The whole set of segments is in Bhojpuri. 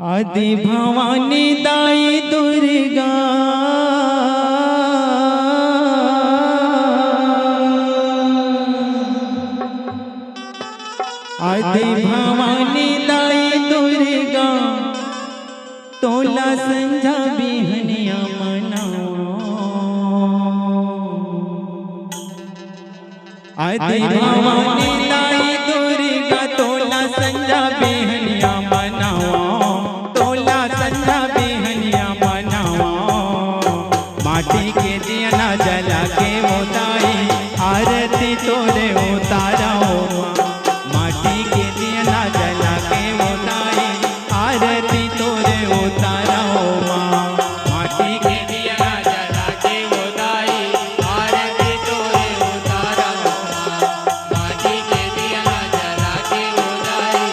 आदि भवानी दाई दुर्गा आदि भवानी दाई दुर्गा तोला संझा बिहनिया मनाओ आदि भवानी दाई दुर्गा तोला संझा बिहनिया मनाओ तोला संझा बिहनिया मनाओ माटी के दिया जला के उताई आरती तोरे उताराओ माटी के दिया जला के उताई आरती तोरे उताराओ माटी के दिया जला के उताई आरती तोरे उताराओ माटी के दिया जला के उताई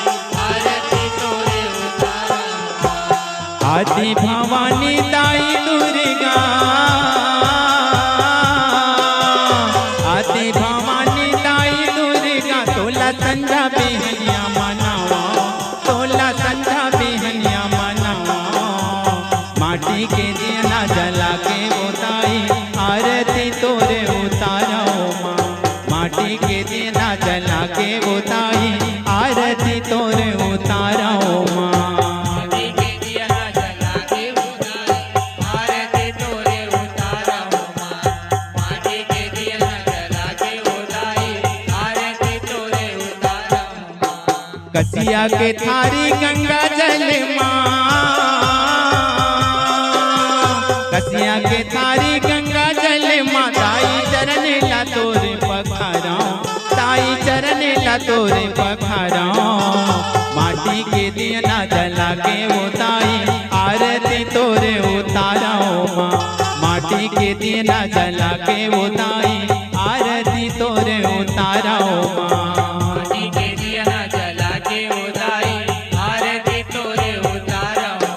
आरती तोरे उताराओ आदि भवानी दाई दुर्गा आदि भवानी दाई दुर्गा तोला संझा बिहनिया मनावा तोला संझा बिहनिया मनावा माटी के दिया जला के उताई आरती तोरे उताराओ माटी के दिया जला के उताई आरती तोरे उताराओ माटी के दिया जला के उताई आरती तोरे उताराओ माटी के दिया जला के उताई आरती तोरे उताराओ कसिया के थारी गंगा जल कसिया के थारी गंगा जल दाई चरण ला तोरे पखारा दाई चरण ला तोरे पखारा माटी के दिया जला के उताई आरती तोरे उताराओ माटी के दिया जला के उताई आरती तोरे उताराओ माटी के दिया जला के उताई आरती तोरे उताराओ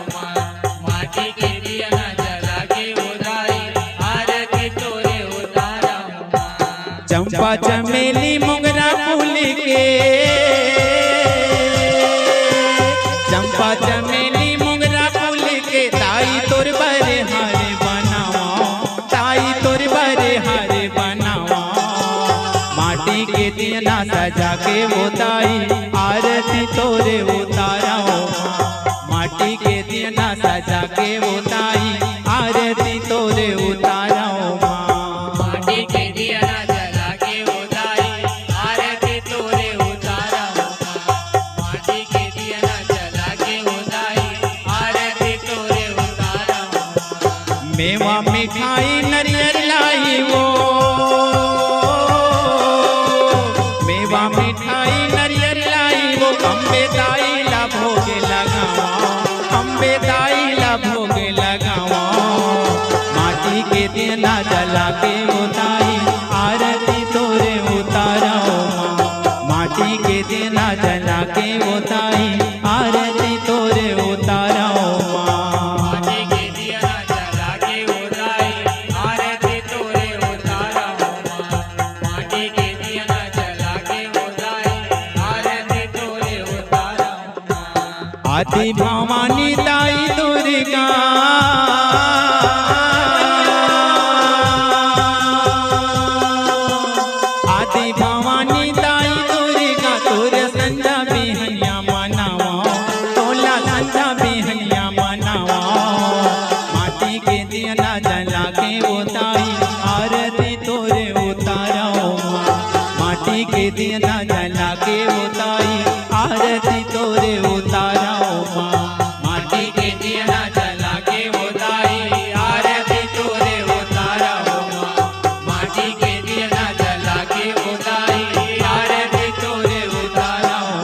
माटी के दिया जला के उताई आरती तोरे उताराओ चंपा चमेली मोगरा फूल के चंपा चमेली मोगरा फूल के ताई तोर बरे हारे बनावा ताई तोर बरे हारे बनावा माटी के दिया सजा के उताई आरती तोरे उताराओ माटी के दिया सजा के उताई आरती तोरे उताराओ माटी के दिया जला के उताई आरती तोरे उताराओ माटी के दिया जला के उताई आरती तोरे उताराओ मेवा मिठाई नरियर लाई वो मेवा मिठाई नरियर लाई वो अम्बे दाई ला भोग लगावा अम्बे दाई ला भोग लगावा माटी के दिया जला के उताई आरती तोरे उताराओ माटी के दिया जला के उताई आरती तोरे उताराओ माटी के दिया जला के उताई आरती तोरे उताराओ माटी के दिया जला के उताई आरती तोरे उताराओ आदि भवानी दाई दुर्गा आदि भवानी दाई दुर्गा तोरे संझा बिहनिया मनावा तोला संझा बिहनिया मनावा माटी के दिया जला के उताई आरती तोरे उताराओ माटी के दिया जला के उताई आरती तोरे उताराओ माटी के दिया जला के उताई आरती तोरे उताराओ माटी के दिया जला के उताई आरती तोरे उताराओ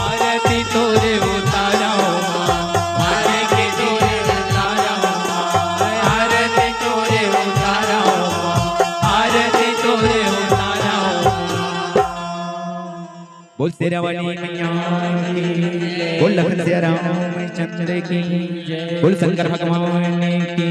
आरती तोरे उताराओ माटी के तोरे उताराओ आरती तोरे उताराओ आरती तोरे उताराओ बोल तेरा वाली मैया की बोल लखन सिया राम चंद्र की बोल शंकर भगवान की